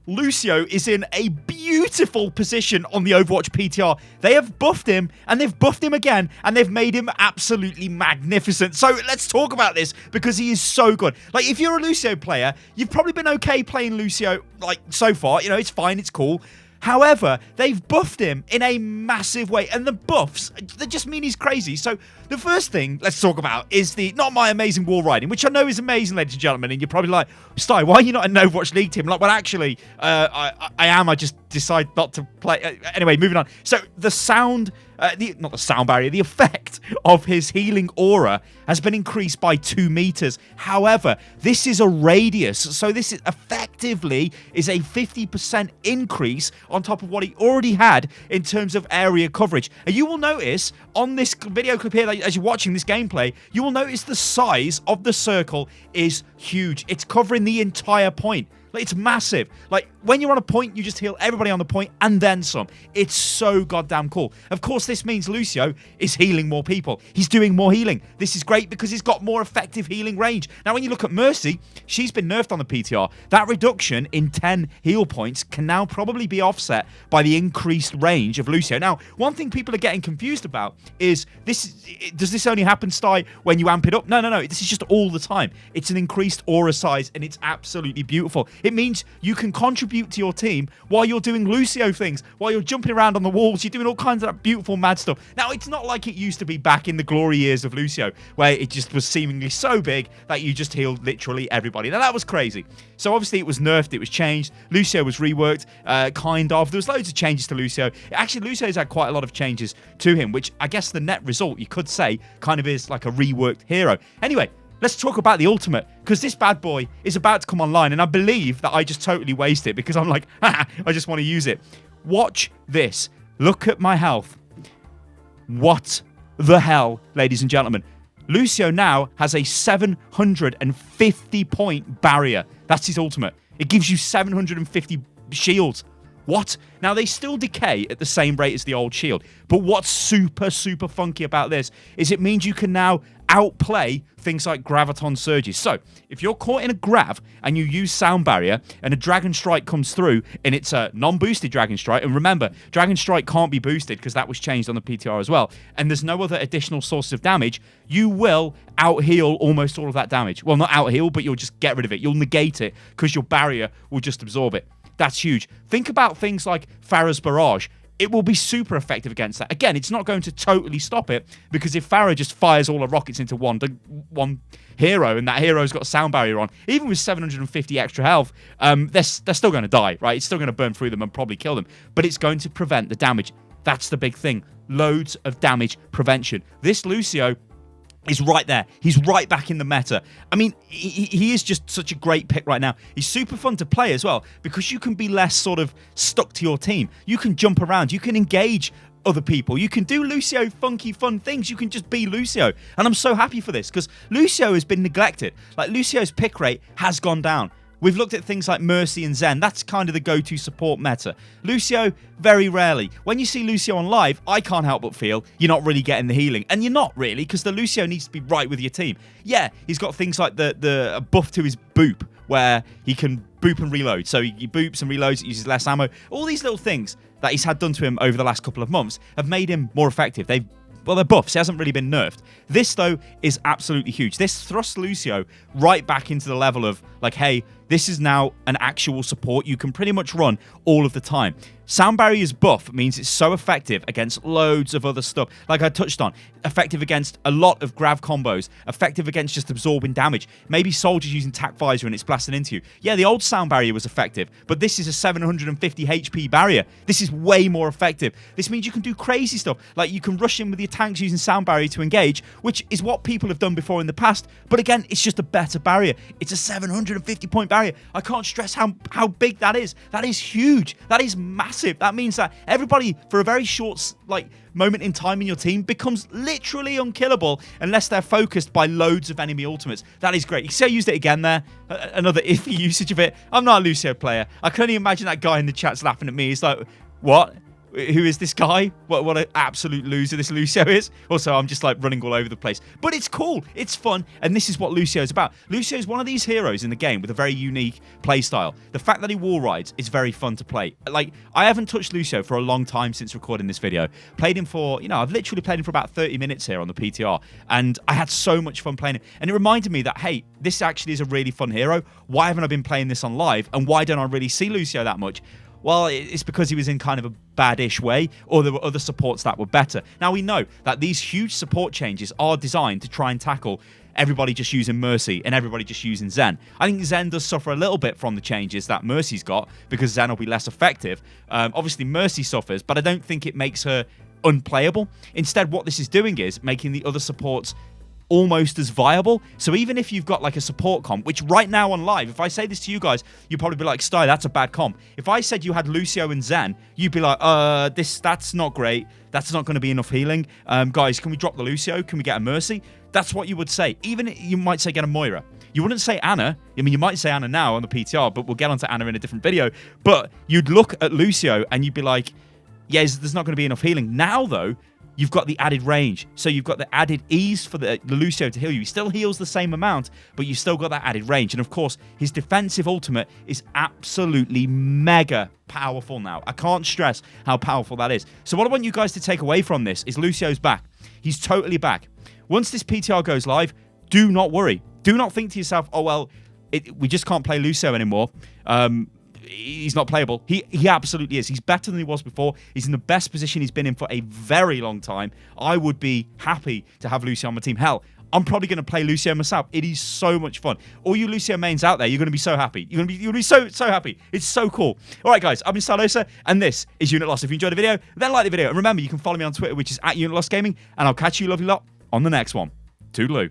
Lucio is in a beautiful position on the Overwatch PTR. They have buffed him, and they've buffed him again, and they've made him absolutely magnificent. So let's talk about this, because he is so good. Like, if you're a Lucio player, you've probably been okay playing Lucio, like, so far. You know, it's fine, it's cool. However, they've buffed him in a massive way, and the buffs, they just mean he's crazy. So the first thing let's talk about is the Not My Amazing wall riding, which I know is amazing, ladies and gentlemen, and you're probably like, Sty, why are you not an Overwatch League team? Like, well, actually, I am. I just decide not to play. Anyway, moving on. So the sound... not the sound barrier, the effect of his healing aura has been increased by 2 meters. However, this is a radius, so this is effectively is a 50% increase on top of what he already had in terms of area coverage. And you will notice on this video clip here, as you're watching this gameplay, you will notice the size of the circle is huge. It's covering the entire point. Like, it's massive. Like, when you're on a point, you just heal everybody on the point and then some. It's so goddamn cool. Of course, this means Lucio is healing more people. He's doing more healing. This is great because he's got more effective healing range. Now, when you look at Mercy, she's been nerfed on the PTR. That reduction in 10 heal points can now probably be offset by the increased range of Lucio. Now, one thing people are getting confused about is, does this only happen, Sty, when you amp it up? No. This is just all the time. It's an increased aura size, and it's absolutely beautiful. It means you can contribute to your team while you're doing Lucio things, while you're jumping around on the walls, you're doing all kinds of that beautiful mad stuff. Now, it's not like it used to be back in the glory years of Lucio, where it just was seemingly so big that you just healed literally everybody. Now, that was crazy. So, obviously, it was nerfed, it was changed. Lucio was reworked, kind of. There was loads of changes to Lucio. Actually, Lucio's had quite a lot of changes to him, which I guess the net result, you could say, kind of is like a reworked hero. Anyway, let's talk about the ultimate, because this bad boy is about to come online, and I believe that I just totally waste it because I'm like, I just want to use it. Watch this. Look at my health. What the hell, ladies and gentlemen? Lucio now has a 750-point barrier. That's his ultimate. It gives you 750 shields. What? Now, they still decay at the same rate as the old shield, but what's super, super funky about this is it means you can now outplay things like graviton surges. So, if you're caught in a grav and you use sound barrier and a dragon strike comes through and it's a non-boosted dragon strike, and remember, dragon strike can't be boosted because that was changed on the PTR as well, and there's no other additional source of damage, you will out-heal almost all of that damage. Well, not out-heal, but you'll just get rid of it. You'll negate it because your barrier will just absorb it. That's huge. Think about things like Pharah's Barrage. It will be super effective against that. Again, it's not going to totally stop it, because if Pharah just fires all the rockets into one hero, and that hero's got a sound barrier on, even with 750 extra health, they're still going to die, right? It's still going to burn through them and probably kill them, but it's going to prevent the damage. That's the big thing. Loads of damage prevention. This Lucio is right there. He's right back in the meta. I mean, he is just such a great pick right now. He's super fun to play as well, because you can be less sort of stuck to your team. You can jump around. You can engage other people. You can do Lucio funky fun things. You can just be Lucio. And I'm so happy for this, because Lucio has been neglected. Like, Lucio's pick rate has gone down. We've looked at things like Mercy and Zen. That's kind of the go-to support meta. Lucio, very rarely. When you see Lucio on live, I can't help but feel you're not really getting the healing. And you're not really, because the Lucio needs to be right with your team. Yeah, he's got things like the buff to his boop, where he can boop and reload. So he boops and reloads, it uses less ammo. All these little things that he's had done to him over the last couple of months have made him more effective. They're buffs. He hasn't really been nerfed. This, though, is absolutely huge. This thrusts Lucio right back into the level of, like, hey, this is now an actual support you can pretty much run all of the time. Sound Barrier's buff means it's so effective against loads of other stuff, like I touched on. Effective against a lot of grav combos, effective against just absorbing damage. Maybe soldiers using tac visor and it's blasting into you. Yeah, the old Sound Barrier was effective, but this is a 750 HP barrier. This is way more effective. This means you can do crazy stuff, like you can rush in with your tanks using Sound Barrier to engage, which is what people have done before in the past, but again, it's just a better barrier. It's a 750 point barrier. I can't stress how big that is. That is huge. That is massive. That means that everybody, for a very short moment in time in your team, becomes literally unkillable unless they're focused by loads of enemy ultimates. That is great. You see I used it again there. Another iffy usage of it. I'm not a Lucio player. I can only imagine that guy in the chat's laughing at me. He's like, what? who is this guy? What an absolute loser this Lucio is. Also, I'm just like running all over the place. But it's cool. It's fun. And this is what Lucio is about. Lucio is one of these heroes in the game with a very unique play style. The fact that he wall rides is very fun to play. Like, I haven't touched Lucio for a long time since recording this video. Played him for, I've literally played him for about 30 minutes here on the PTR. And I had so much fun playing him. And it reminded me that, hey, this actually is a really fun hero. Why haven't I been playing this on live? And why don't I really see Lucio that much? Well, it's because he was in kind of a bad-ish way, or there were other supports that were better. Now, we know that these huge support changes are designed to try and tackle everybody just using Mercy and everybody just using Zen. I think Zen does suffer a little bit from the changes that Mercy's got, because Zen will be less effective. Obviously, Mercy suffers, but I don't think it makes her unplayable. Instead, what this is doing is making the other supports almost as viable. So even if you've got like a support comp, which right now on live, if I say this to you guys, you'd probably be like, Sty, that's a bad comp. If I said you had Lucio and Zen, you'd be like, that's not great. That's not going to be enough healing. Guys, can we drop the Lucio? Can we get a Mercy? That's what you would say. Even you might say get a Moira. You wouldn't say Anna. I mean, you might say Anna now on the PTR, but we'll get onto Anna in a different video. But you'd look at Lucio and you'd be like, yeah, there's not going to be enough healing. Now, though, you've got the added range. So you've got the added ease for the Lucio to heal you. He still heals the same amount, but you've still got that added range. And of course, his defensive ultimate is absolutely mega powerful now. I can't stress how powerful that is. So what I want you guys to take away from this is Lucio's back. He's totally back. Once this PTR goes live, do not worry. Do not think to yourself, oh, well, we just can't play Lucio anymore. He's not playable. He absolutely is. He's better than he was before. He's in the best position he's been in for a very long time. I would be happy to have Lucio on my team. Hell, I'm probably going to play Lucio myself. It is so much fun. All you Lucio mains out there, you're going to be so happy. You're going to be so happy. It's so cool. All right, guys, I've been Stylosa, and this is Unit Lost. If you enjoyed the video, then like the video. And remember, you can follow me on Twitter, which is @UnitLostGaming, and I'll catch you lovely lot on the next one. Toodaloo.